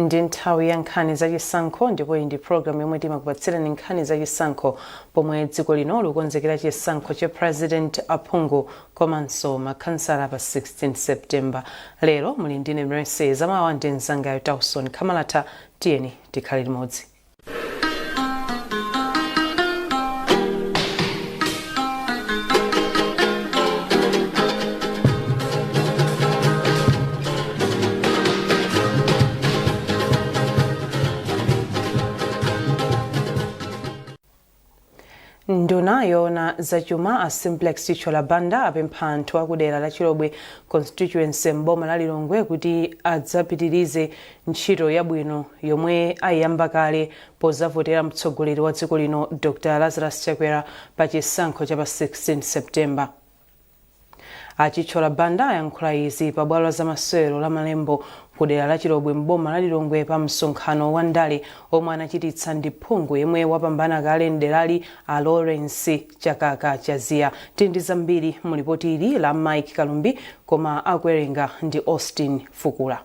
ndi nthawi ya nkhani zachisankho ndipo iyi ndi programu yomwe timakupatsirani nkhani zachisankho pomwe dziko lino likonzekera chisankho cha President Aphungu komanso makhansala pa 16 September. Lero muli ndine Mercy Zamawa ndi mzangayo Tauson Khamalata. Tiyeni tikhale limodzi. Nduna yona zachuma a Simplex Chichola Banda apempha anthu akudera la Chilobwe constituency mboma la Lilongwe kuti adzapitirize ntchito yabwino yomwe ayamba kale pozavotera mtsogoleri wa dziko lino Dr. Lazarus Chakwera pa chisankho cha pa 16 September. Chichola Banda ayankhula izi pa bwalo la masewero la Malembo kudera la Chilobwe mboma la Lilongwe pa msonkhano wa ndale omwe anachititsa ndi phungu yemwe wapambana kale nderali a Lawrence Chakaka Chazia. Tindi zambiri mu ripoti ili la Mike Kalumbi koma akuwerenga ndi Austin Fukula.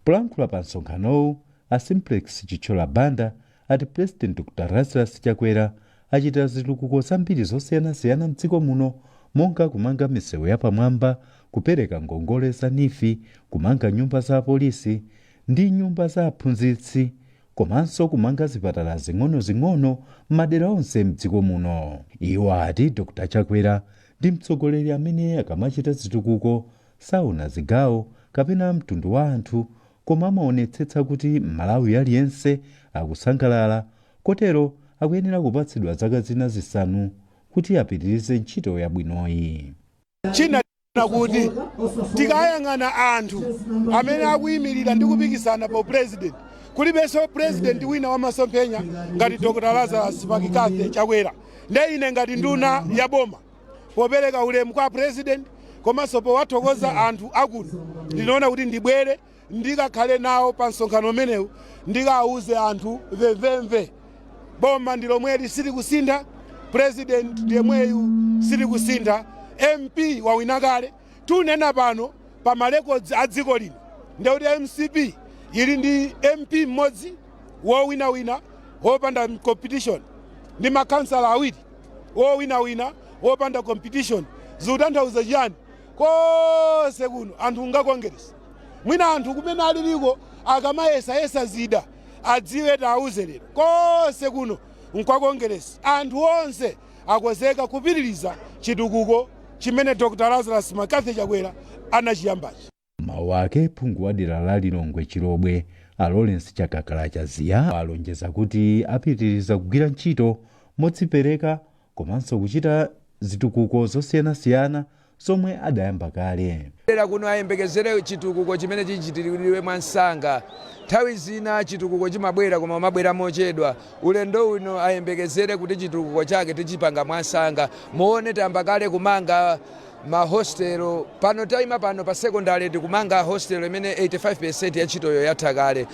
Polankhula pa msonkhanowu a Simplex Chichola Banda ati President Dr. Lazarus Chakwera achita zitukuko zambiri zosiyanasiyana mdziko muno, monga kumanga misewu yapamwamba, kupereka ngongole za nifi, kumanga nyumba za polisi ndi nyumba za aphunzitsi, komanso kumanga zipatala zing'ono-zing'ono madera onse mdziko muno. Iwo ati Dr. Chakwera ndi mtsogoleri amene akamachita zitukuko saona zigawo kapena mtundu wa anthu, koma amaonetsetsa kuti Malawi aliyense akusangalala, kotero akuyenera kupatsidwa zaka zina zisanu kuti apitirize ntchito yabwinoyi. China kuti tikayang'ana anthu amene akuyimirira ndi kupikisana pa president, kulibenso president wina wamasomphenya ngati Dr. Lazarus Chakwera. Nde ine ngati nduna ya boma popereka ulemu kwa president komanso powathokoza anthu akuno, ndinaona kuti ndibwere ndikakhale nawo pa msonkhano umenewu ndikawuze anthu vemvemve boma ndi lomwe sili kusintha, president ndiyemweyu sili kusintha, MP wawina kale. Tunena pano pa marecords a dziko lino ndekuti MCP ili ndi MP mmodzi wowina wopanda competition ndi makhansala awiri wowina wopanda competition. Zikutanthauza chiyani? Kose kuno anthu ngakongeresa mwina anthu kumene aliliko akamayesa zida adziwe tauze lero kose kuno nkwakongeresa anthu onse akozeka kupitiriza chitukuko chimene Dr. Lazarus Chakwera anachiyambachi. Mawu ake phungu wa dera la Lilongwe Chilobwe a Lawrence Chakaka Chazia alonjeza kuti apitiriza kugwira ntchito modzipereka komanso kuchita zitukuko zosiyanasiyana somwe adayamba kale. Dera kuno ayembekezere chitukuko chimene chichitiriwe mwansanga. Nthawi zina chitukuko chimabwera koma mabwera mochedwa. Ulendo uno ayembekezere kuti chitukuko chake tichipanga mwansanga. Muone tayamba kale kumanga mahostelo pano taima pano pa secondary tikumanga hostel imene 85% ya ntchitoyo yatha kale.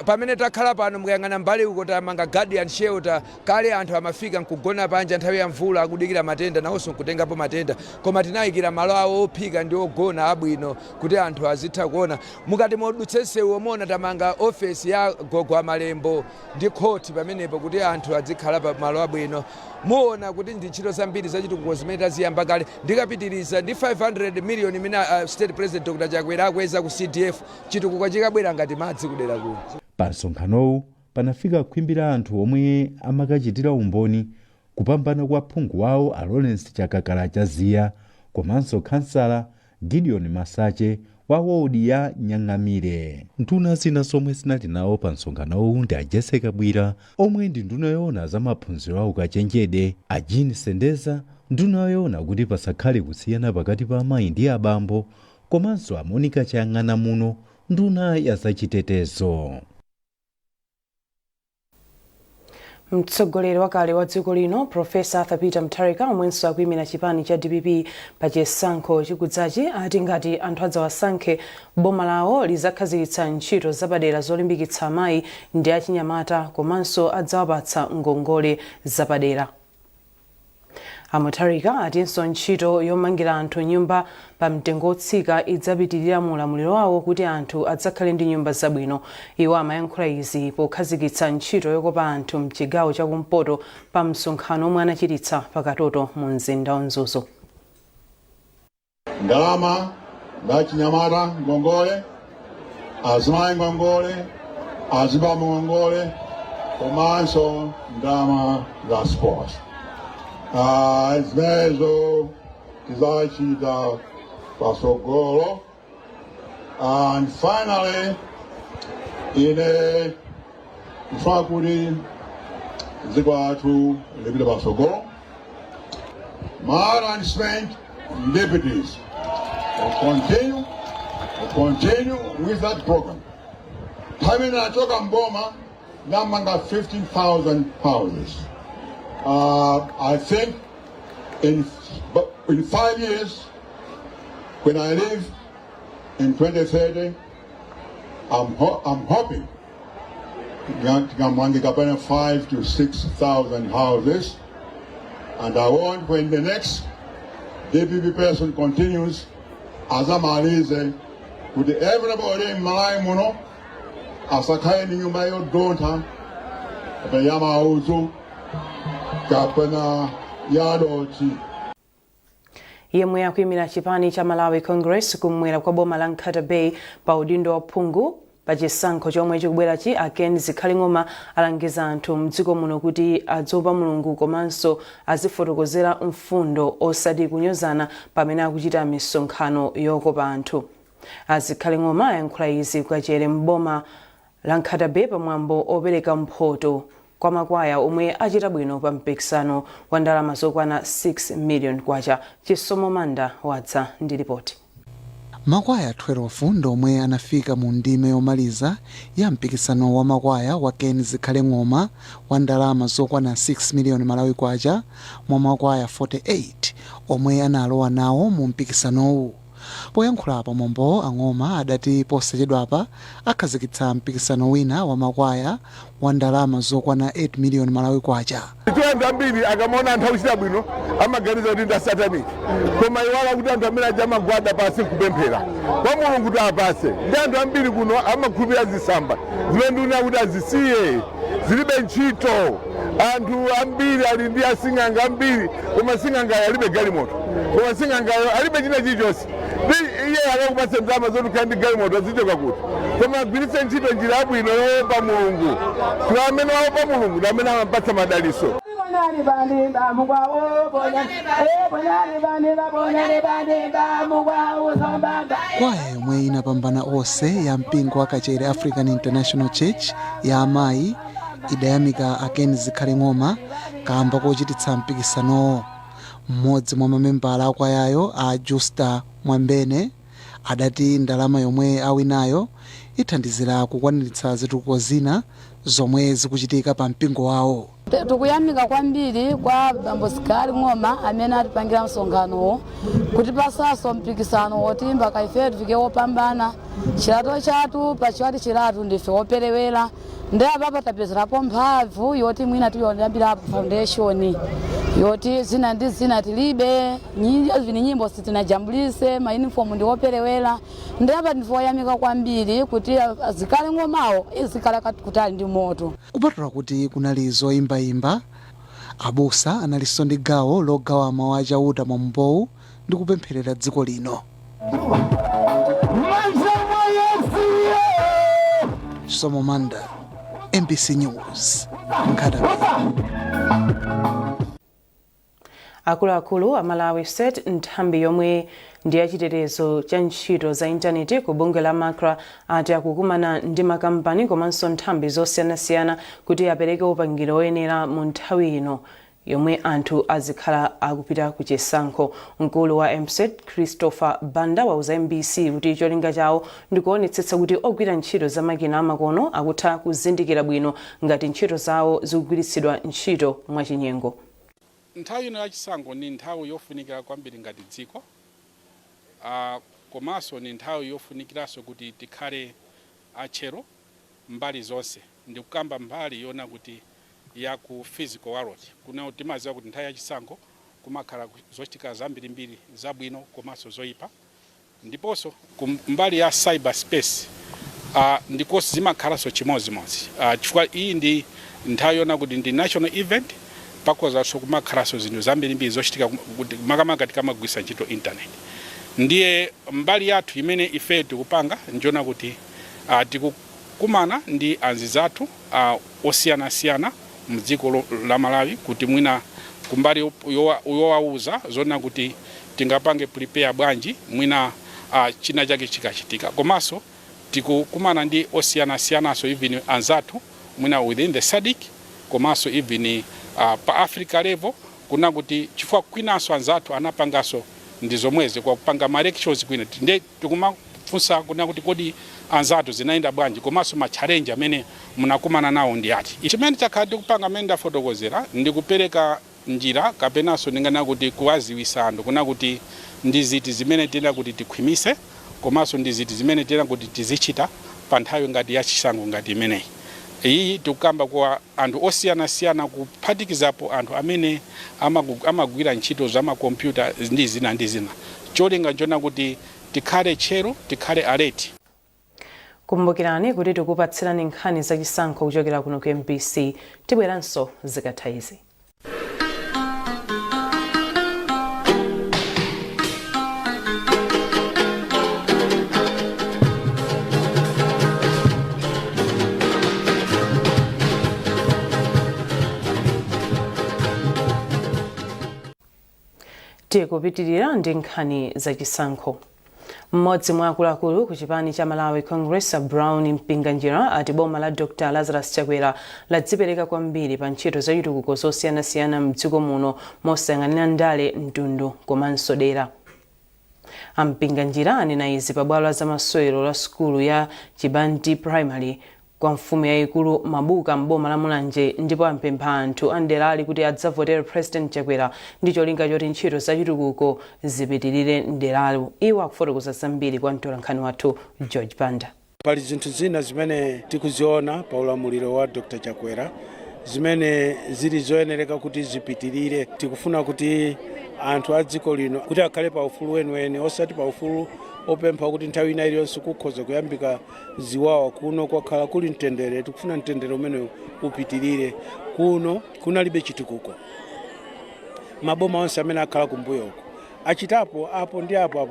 Pamene takhala pano mukayang'ana mbali uko tamanga guardian shelter kale anthu amafika nkugona panja nthawi ya mvula akudikira matenda nawonso nkutengapo matenda, koma tinayikira malo awo ophika ndi ogona abwino kuti anthu azitha kuona. Mukati modutsesewu omona tamanga office ya gogo Malembo ndi court pamenepo kuti anthu azikhala pa malo abwino. Muona kuti ndi ntchito zambiri za chitukuko zimene taziyamba kale ndikapitiriza ndi 500 million imene State President Dr. Chakwera akweza ku CDF chitukuko chikabwera ngati madzi kudera kuno. Pa msonkhanowu panafika kukwimbira anthu omwe amakachitira umboni kupambana kwa phungu wawo a Lawrence Chakaka Chazia komanso kansala Gideon Masache wa wodi ya Nyang'amire. Nduna zina somwe zinali nawo pa msonkhanowu ndi a Jesse Kabwira omwe ndi nduna yoona za maphunziro a ukachenjede, a Jean Sendeza nduna yoona kuti pasakhale kusiyana pakati pa amayi ndi abambo, komanso a Monica Chayang'ana muno nduna ya zachitetezo. Mtsogoleri wakale wa dziko lino Profesa Arthur Peter Mutharika omwenso akuyimira chipani cha DPP pa chisankho chikudzachi ati ngati anthu adzawasankhe boma lawo lizakhazikitsa ntchito zapadera zolimbikitsa amayi ndi achinyamata komanso adzawapatsa ngongole zapadera. Amutharika atinso ntchito yomangira anthu nyumba pa mtengo otsika idzapitirira mu ulamuliro wawo kuti anthu adzakhale ndi nyumba zabwino. Iwo amayankhula izi pokhazikitsa ntchito yokopa anthu mchigawo chakumpoto pa msonkhano omwe anachititsa pakatoto mu mzinda wa Nzuzu. Ndalama za Chinyamata Ngongole, azimayi Ngongole, azibambo Ngongole, komanso ndalama za sports. Zimenezo tizachita pasogolo. And finally, ine kufuna kuti dziko lathu lipite pasogolo. Mahala and spent deputies will continue with that program. Time nachoka Mboma, namanga 15,000 houses. I think in 5 years, when I live in 2030, I'm hoping to get 5,000 to 6,000 houses. And I want, when the next DPP person continues, as a Malize, with everybody in Malay Mono, as a kind of my daughter, the Yamauzu, Kapana Yadochi. Yemwe akuyimira chipani cha Malawi Congress kumwera kwa boma la Nkata Bay pa udindo wa phungu pa chisankho chomwe chikubwerachi Ken Zikhaling'oma alangiza anthu mdziko muno kuti adzopa Mulungu komanso azifotokozera mfundo osati kunyozana pamene akuchita misonkhano yokopa anthu. Zikhaling'oma ayankhula izi kukachere mboma la Nkata Bay pamwambo opereka mphoto kwa makwaya omwe achita bwino pa mpikisano wa ndalama zokwana 6 million kwacha. Chisomo Manda wadza ndi ripoti. Makwaya 12 ndomwe anafika mu ndime yomaliza ya mpikisano wa makwaya wa Ken Zikhaling'oma wa ndalama zokwana 6 million Malawi kwacha mwa makwaya 48 omwe analowa nawo mu mpikisanowu. Poyankhula pamwambo Ang'oma adati posachedwapa akhazikitsa mpikisano wina wa makwaya wa ndalama zokwana 8 million Malawi kwacha. Anthu ambiri akamona anthu akuchita bwino amaganiza kuti ndasataniki, koma iwala kuti anthu amene aja amagwada pasi kupemphera kwa Mulungu kuti apase. Ndi anthu ambiri kuno amakhulupirira zisamba zimene ndikuona kuti azisiye zilibe ntchito. Anthu ambiri ali ndi asing'anga ambiri, koma sing'angayo alibe galimoto, koma sing'angayo alibe china chilichonse. Iye akakupatsa ndalama zoti ukhale ndi galimoto azichoka kuti, koma agwiritse ntchito njira yabwino yowopa Mulungu. Kuti amene waopa Mulungu ndi amene amapatsa madaliso. Kwaya yomwe inapambana onse ya mpingo wa Kachere African International Church ya amayi idayamika Ken Zikhaling'oma kamba kochititsa mpikisanowo. Mmodzi mwa mamembala a kwayayo a Justa Mwambene adati ndalama yomwe awinayo ithandizira kukwaniritsa zitukuko zina zomwe zikuchitika pa mpingo wawo. Tukuyamika kwambiri kwa Bambo Zikhaling'oma amene atipangira msonkhanowo kuti pasaso mpikisano wotimba kaife tufike wopambana. Chilato chathu pa chiwati chilatu ndife woperewera ndi apapa tapezerapo mphamvu yoti mwina tuyambirapo foundation yoti zina ndi zina tilibe nyimbo sitinajambulise mauniform ndi woperewera ndi apa ndifoyamika kwambiri kuti Zikhaling'omawo izikhala kutali ndi moto. Kupatula kuti kunali zoyimbayimba, abusa analinso ndi gawo logawa mawu achauta mwa mbowu ndi kupempherera dziko lino. Chisomo Manda, MBC News, Nkata Bay. Akuluakulu a Malawi State nthambi yomwe ndi yachitetezo cha ntchito za intaneti ku bungwe la Makra ati akukumana ndi makampani komanso nthambi zosiyanasiyana kuti apereke upangiro oyenera mu nthawi ino yomwe anthu azikhala akupita ku chisankho. Mkulu wa MSET Christopher Banda wauza MBC kuti cholinga chawo ndikuonetsetsa kuti ogwira ntchito za makina amakono akutha kuzindikira bwino ngati ntchito zawo zikugwiritsidwa ntchito mwachinyengo. Nthawi ino yachisankho ni nthawi yofunikira kwambiri ngati dziko, komanso ni nthawi yofunikiranso kuti tikhale achero mbali zonse. Ndikukamba mbali yona kuti ya ku physical world kuna timaziwa kuti nthawi yachisankho kumakhala zochitika zambirimbiri zabwino komanso zoyipa, ndiponso kumbali ya cyberspace ndikonso zimakhalanso chimodzimodzi chifukwa iyi ndi nthawi yona kuti ndi national event pakozanso kumakhalanso zinthu zambirimbiri zochitika makamaka tikamagwisa ntchito internet. Ndiye mbali yathu imene ife tikupanga njoona kuti tikukumana ndi anzathu osiyanasiyana mdziko la Malawi kuti mwina kumbali yowauza zona kuti tingapange prepare bwanji mwina china chake chikachitika. Komanso tikukumana ndi osiyanasiyanaso even anzathu mwina within the SADC komanso even pa Africa level kuna kuti chifukwa kwinanso anzathu anapangaso ndi zomwezi kwa kupanga ma lectures kwina ndi tikumafunsa kuna kuti kodi anzathu zinaenda bwanji komanso ma challenge amene munakumana nawo ndi ati. Chimene chakhala kupanga amene ndafotokozera ndi kupereka njira kapenanso ndingana kuti kuwaziwisa anthu kuna kuti ndi ziti zimene tena kuti tikhwimise komanso ndi ziti zimene tena kuti tizichita pa nthawi ngati ya chisango ngati imeneyi. Iyi tikukamba kwa anthu osiyanasiyana kuphatikizapo anthu amene amagwira ntchito za makompyuta ndi zina. Cholinga njoona kuti tikhale tcheru, tikhale alert. Kumbukirani kuti tikupatsirani nkhani za chisankho kuchokera kuno ku MBC. Tibweranso zikatha izi. Tikupitirira ndi nkhani za chisankho. Mmodzi mwa akuluakulu ku chipani cha Malawi Congress Brown Mpinganjira ati boma la Dr. Lazarus Chakwera ladzipereka kwambiri pa ntchito za chitukuko zosiyanasiyana mdziko muno mosayang'anira ndale, mtundu komanso dera. Mpinganjira anena izi pa bwalo la zamasewero la sukulu ya Chibandi Primary kwa mfumu yayikulu Mabuka mboma la Mulanje, ndipo ampempha anthu anderali kuti adzavotera President Chakwera ndi cholinga choti ntchito za chitukuko zipitirire nderalo. Iwo akufotokoza zambiri kwa mtolankhani wathu George Banda. Pali zinthu zina zimene tikuziona pa ulamuliro wa Dr. Chakwera zimene zili zoyenereka kuti zipitirire. Tikufuna kuti anthu a dziko lino kuti akhale pa ufulu weniweni osati pa ufulu opempha kuti nthawi ina iliyonse kukhoza kuyambika ziwawa kuno kwakhala kuli mtendere. Tikufuna mtendere umene upitirire. Kuno kunalibe chitukuko. Maboma onse amene akhala kumbuyoko achitapo apo ndi apo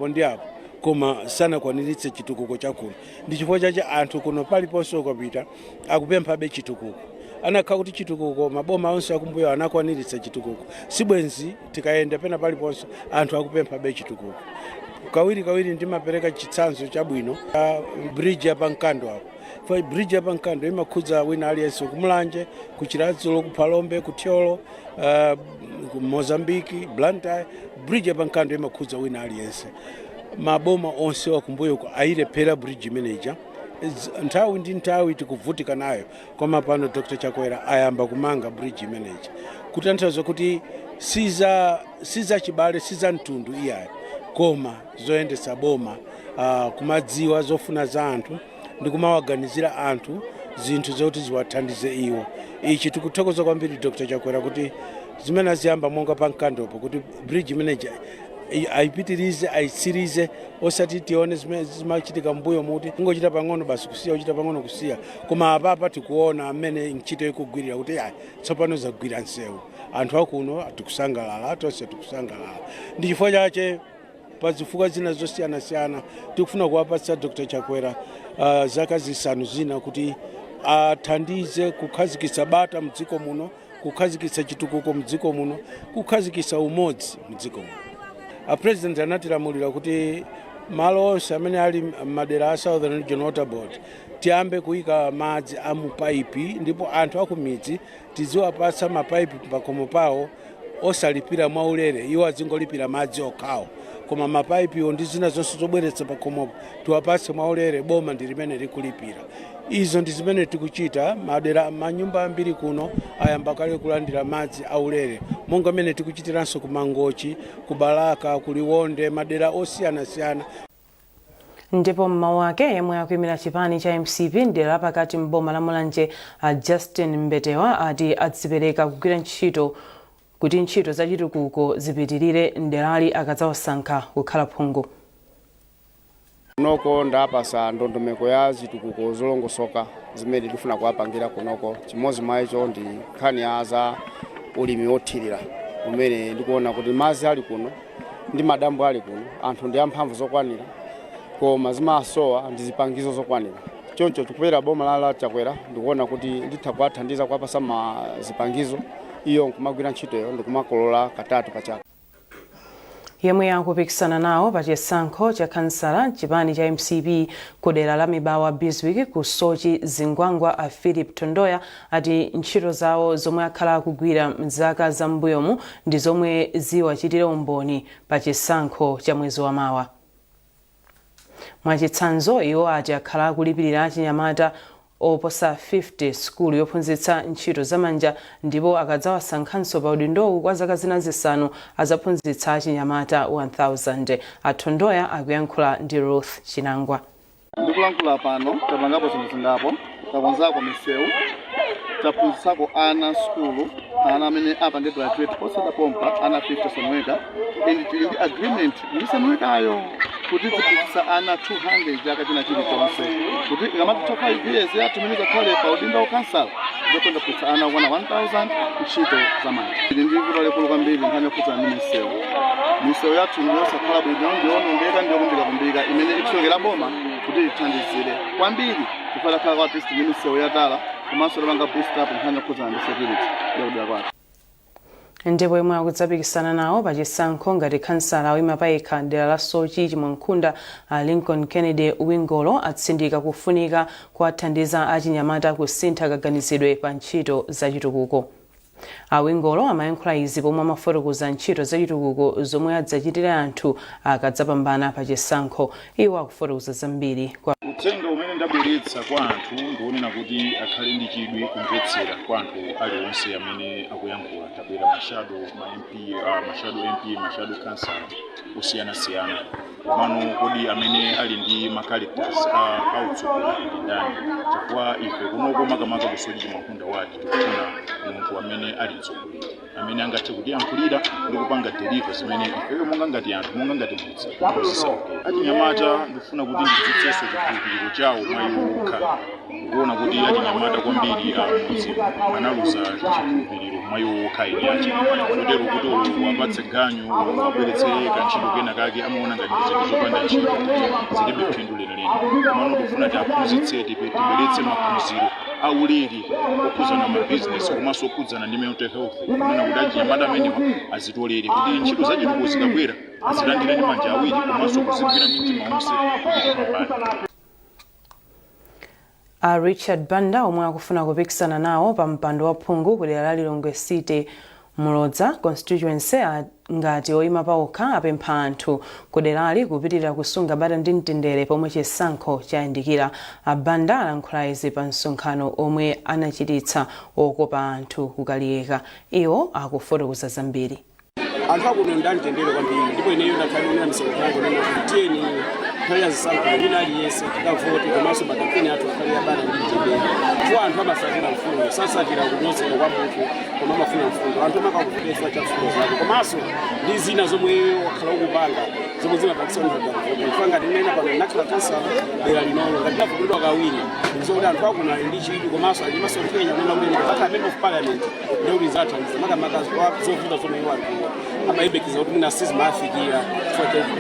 koma sanakwaniritse chitukuko chakuno. Ndi chifukwa chache anthu kuno paliponse ukapita akupemphabe chitukuko. Anakhala kuti chitukuko maboma onse akumbuyo anakwaniritsa chitukuko. Sibwenzi tikayenda pena paliponse anthu akupemphabe chitukuko. Kawiri ndimapereka chitsanzo chabwino bridge ya Pankando apo. For bridge ya Pankando imakhudza wina aliyense kumulanje, kuchiradzulo, kuphalombe, kuthyolo, ku Mozambique, Blantyre. Bridge ya Pankando imakhudza wina aliyense. Maboma onse wakumbuyo ayilephera bridge manager. Nthawi ndi nthawi tikuvutika nayo koma pano Dr. Chakwera ayamba kumanga bridge manager. Kutanthauza kuti siza chibale siza mtundu iyayi koma zoyendesa boma kumadziwa zofuna za anthu ndi kumawaganizira anthu zinthu zoti ziwathandize iwo. Ichi tikuthokoza kwambiri Dr. Chakwera kuti zimene aziyamba monga Pankandopo kuti bridge manager aipitirize aitsirize osati tione zimene zimachitika mbuyo muti ngochita pang'ono basi kusiya uchita pang'ono kusiya koma apapa tikuona amene ntchito ikugwirira kuti tsopano zagwira nsewu. Anthu akuno tikusangalala, tonse tikusangalala. Ndi chifukwa chache pa zifukwa zina zosiyanasiyana tikufuna kuwapatsa Dr. Chakwera zaka zisanu zina kuti athandize kukhazikitsa bata mdziko muno, kukhazikitsa chitukuko mdziko muno, kukhazikitsa umodzi mdziko muno. President anatilamulira kuti malo onse amene ali madera a Southern Region Water Board tiyambe kuyika madzi a mu pipe ndipo anthu akumidzi tiziwapatsa mapaipi pakomo pawo osalipira mwaulere, iwo azingolipira madzi okhawo. Koma mapaipi ndi zina zonse zobweretsa pakomo tiwapatse mwaulere, boma ndi limene likulipira. Izo ndi zimene tikuchita. Madera manyumba ambiri kuno ayamba kale kulandira madzi aulere monga mene tikuchitiranso ku Mangochi, ku Balaka, ku Liwonde, madera osiyanasiyana. Ndipo mmawu ake yemwe akuyimira chipani cha MCP ndera lapakati mboma la Mulanje Justin Mbetewa ati adzipereka kugwira ntchito kuti ntchito za chitukuko zipitirire nderali akadzawasankha kukhala phungu. Kunoko ndapasa ndondomeko ya zitukuko zolongosoka zimene ndifuna kuwapangira kunoko. Chimodzi mwa izo ndi nkhani ya za ulimi wothirira umene ndikuona kuti madzi ali kuno ndi madambo ali kuno anthu ndi amphamvu zokwanira koma zimasowa ndi zipangizo zokwanira. Choncho tikupera boma la Chakwera ndikuona kuti nditha kuwathandiza kuwapasa zipangizo iyo nkumagwira ntchitoyo ndikumakolola katatu pa chaka. Yemwe akupikisana nawo pa chisankho cha kansala chipani cha MCP kudera la Mibawa Biswik ku Sochi Zingwangwa a Philip Tondoya ati ntchito zawo zomwe akhala akugwira mzaka za mbuyomu ndi zomwe ziwachitire umboni pa chisankho cha mwezi wa mawa. Mwachitsanzo iwo ati akhala akulipirira achinyamata oposa 50 skulu yophunzitsa ntchito zamanja ndipo akadzawasankhanso pa udindowu kwa zaka zina zisanu azaphunzitsa achinyamata 1000. Atondoya akuyankhula ndi Ruth Chinangwa. Ndikulankhula pano tapangapo zinthu takonzako misewu taphunzitsako ana skulu ana amene apange graduate osadapompa ana 50 someweka and tili ndi agreement ndisanwekayo kuti tiphunzitsa ana 200 akachina chilichonse kuti ikamati 5 years yatumiza khale pa udindo wa kansala zokonda kuphunzitsa ana okwana 1000 ntchito zamanja. Ili ndi vuto lekulu kwambiri nkhani yokhudza ndi misewu yathu ndiyosakhala bwino ndiyonongeka ndiyokumbika imene ikusokera boma kuti ithandizire kwambiri kufala khala kwa test ndi misewu yatala komanso lopanga boost up nkhani yokhudza ndi security yakudera kwake. Ndipo yemwe akudzapikisana nawo pa chisankho ngati kansala oyima payekha dera la Sochi Chimwankunda Lincoln Kennedy Wingolo atsindika kufunika kuwathandiza achinyamata kusintha kaganizidwe pa ntchito za chitukuko. Wingolo amayankhula izi pomwe amafotokoza ntchito za chitukuko zomwe adzachitire anthu akadzapambana pa chisankho. Iwo akufotokoza zambiri kwa uthenga umene ndabweretsa kwa anthu ndionena kuti akhale ndi chidwi kumvetsera kwa anthu aliwonse amene akuyankhula. Tabwera mashado mashado kansala osiyanasiyana komano kodi amene ali ndi macharacters autsogoleri ndi ndani chifukwa ife kunoko makamaka ku Sochi Chimwankunda wadi tikufuna munthu amene ali mtsogoleri amene angathe kutiyankhulira ndi kupanga deliver zimene ifeyo monga ngati anthu monga ngati mudzi zisaukira. Achinyamata ndikufuna kuti ndidzutsenso chikhulupiriro chawo mwa iwo okha kuona kuti achinyamata kwambiri mudzi analuza chikhulupiriro mwa iwo okha ine achi kotero kuti wapatse ganyu wabweretse kantchito kena kake amaona ngati zinthu zopanda ntchito zilibe phindu lenileni. Komano tikufuna tiaphunzitse tibweretse maphunziro aulere okhudzana mabizinesi komanso okhudzana ndi mental health kunena kuti achinyamata amenewa azitolere kuti ntchito za chitukuko zikabwera azilandire ndi manja awiri komanso kuzigwira ndi mtima wonse kuti tipambane. Richard Banda omwe akufuna kupikisana nawo pa mpando wa phungu kudera la Lilongwe City Mulodza constituency ngati oyima pawokha apempha anthu kuderali kupitirira kusunga bata ndi mtendere pomwe chisankho chayandikira. Banda alankhula izi pa msonkhano omwe anachititsa okopa anthu kukaliyeka. Iwo akufotokoza zambiri. Anthu akuno ndamtendere kwambiri ndipo ineyo ndakhalira msonkhano nena kuteni kaya zisankho lina aliyese tikavote komanso matapeni athu akhalira bata ndi mtendere. Kwa anthu amasakira mfundo sasakira kunyozera kwa munthu koma amafuna mfundo anthu amakakufesa cha mfundo zake komanso ndi zina zomwe wakhala ukupanga zomwe zimapakisa mfanga ndinena pano nakhala kansala dera linolo ngati ndavutidwa kawiri ndizokuti anthu akuno ali ndi chidwi komanso ali masomphenya kunena kuti ndikakhala member of parliament ndiyo kuti zathandiza makamaka zovuta zomwe iwo anthu amayembekeza kuti mina sizimafikira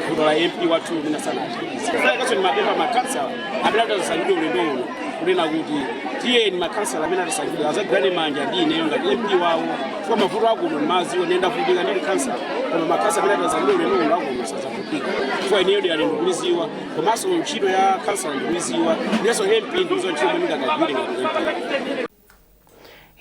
vuto la MP wathu mina sanachitisa. Kaso ni mapemba makansala amene atasankhidwa ulendo uno kunena kuti tiyeni makansala amene atasankhidwa azagwirane manja ndi ineyo ngati MP wawo chifukwa mavuto akuno maziwo nenda kuvutika ndili kansala koma makansala amene atasankhidwa ulendo uno akuno sazavutika chifukwa ineyo ndi alendo kuliziwa komanso ntchito ya kansala ndikuliziwa ndiyenso MP ndizo ntchito imene ndakagwire ngati MP.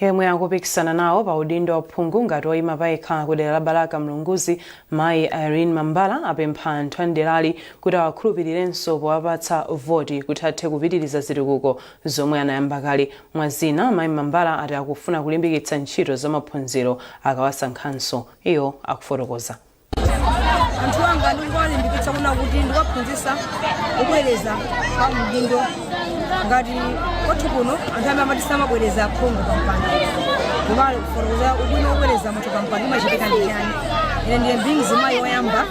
Yemwe akupikisana nawo pa udindo wa phungu ngati oyima payekha kudera la Balaka Mlunguzi mayi Irene Mambala apempha anthu anderali kuti awakhulupirirenso powapatsa voti kuti athe kupitiriza zitukuko zomwe anayamba kale. Mwazina mayi Mambala ati akufuna kulimbikitsa ntchito za maphunziro akawasankhanso. Iyo akufotokoza. Anthu anga ndikuwalimbikitsa kuna kuti ndikuwaphunzitsa kubwereza pa udindo ngati kwathu kuno anthu amene amatisa mabwereza phungu pa mpando ndimali kufotokoza ubwino obwereza motoka mpaka imachitika ndi chani. Ine ndiye mbiri mzimayi woyamba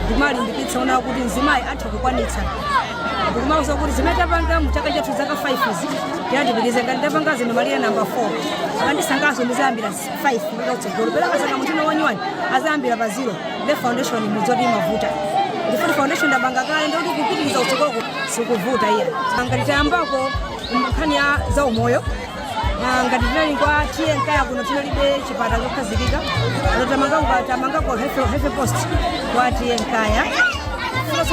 ndimalimbikitsa ona kuti mzimayi atha kukwanitsa kumauza kuti zimetapanga mutaka chathu zaka 5 izi tiyandipitize ngati ndapanga zino malire namba 4 akandisangaso ndizayambira 5 kutsogolo pera kasanga munthu wanyuwani azayambira pa 0 le foundation mudzoti imavuta ndifuti foundation ndapanga kale ndikuti kupitiriza utsogoloko sikuvuta iya ngati tayambako nkhani ya zaumoyo ngati tinali kwa TNK kuno tinalibe chipata chokhazikika tamangako hefe post kwa TNK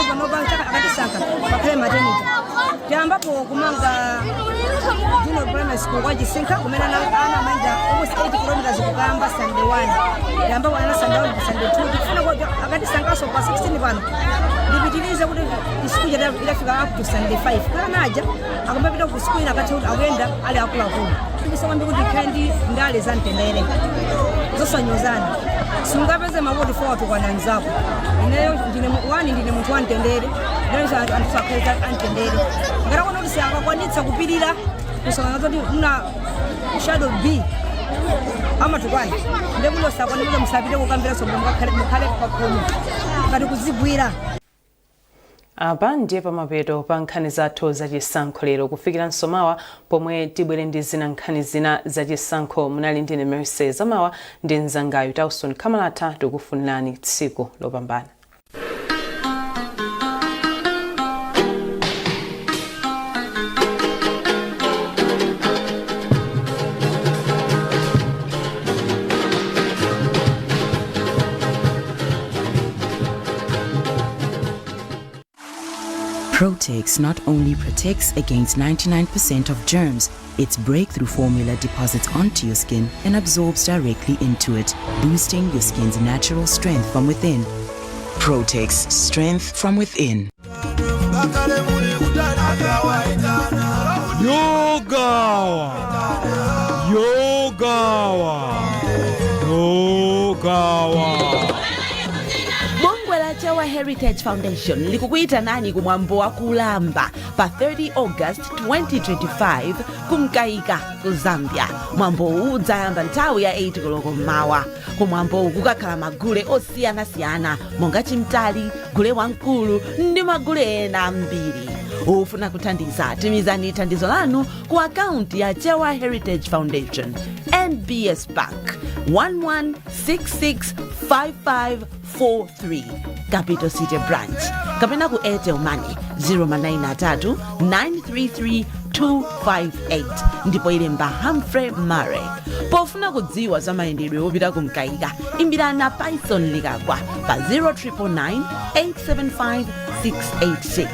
panopa akatisaka pakhale maternity tiyambapo kumanga primary school kwa Chisinka kumene ana maenda almost 80 kilometers kukayamba Sunday 1 tiyambapo ana Sunday 1 Sunday 2 tifuna kuti akatisankaso pa 16 pano ndipitilize kuti isikuja idafika up to Sunday 5 kana naja akamapita ku school akati akuyenda ali akuluakulu ndikusombe kuti kandi ndale za mtendere zosanyozana sungapeze mavoti 4 tukwana nzako ineyo ndine munthu wamtendere ndinso anthu sakhaleza amtendere ngatakuona kuti siangakwanitsa kupirira kusangana kuti muna shadow B amatukwana ndekulo sakwanira kuti musapite kukambira sombe mukhale pakhomo ngati kuzigwira. Apa ndiye pamapeto pa nkhani zathu zachisankho lero kufikira msomawa pomwe tibwere ndi zina nkhani zina zachisankho munali ndine Mercy Zamawa ndi mzangayo Tauson Kamalata tikufunirani tsiku lopambana. Protex not only protects against 99% of germs, its breakthrough formula deposits onto your skin and absorbs directly into it, boosting your skin's natural strength from within. Protex, strength from within. Yogawa! Chewa Heritage Foundation likukuita nani kumwambo wa kulamba pa 30 August 2025 kumkaika ku Zambia. Mwambo huu udzayamba nthawi ya 8 koloko mawa. Kumwambo huu kukakhala magule osiyana-siyana monga chimtali, gule wankulu ndi magule ena ambiri. Ufuna kuthandiza tumizani thandizo lanu ku akaunti ya Chewa Heritage Foundation, NBS Bank 11665543 Capital City Branch, kapena ku Airtel Money 093 933 258 ndipo ilemba Humphrey Murray. Pofuna kudziwa za mayendedwe opita kumkaika imbirana Python likagwa pa 0999 875 686.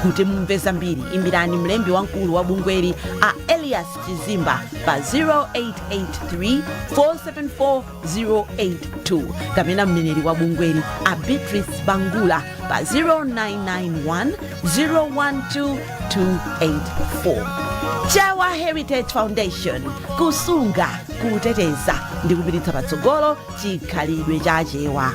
Kuti mumve zambiri imbirani mlembi wankulu wa bungweli a Elias Chizimba pa 0883 474 082 kapena mneneri wa bungweli a Beatrice Bangula pa 0991 012 284. Chewa Heritage Foundation, kusunga, kuteteza ndi kupititsa patsogolo chikhalidwe cha Chewa.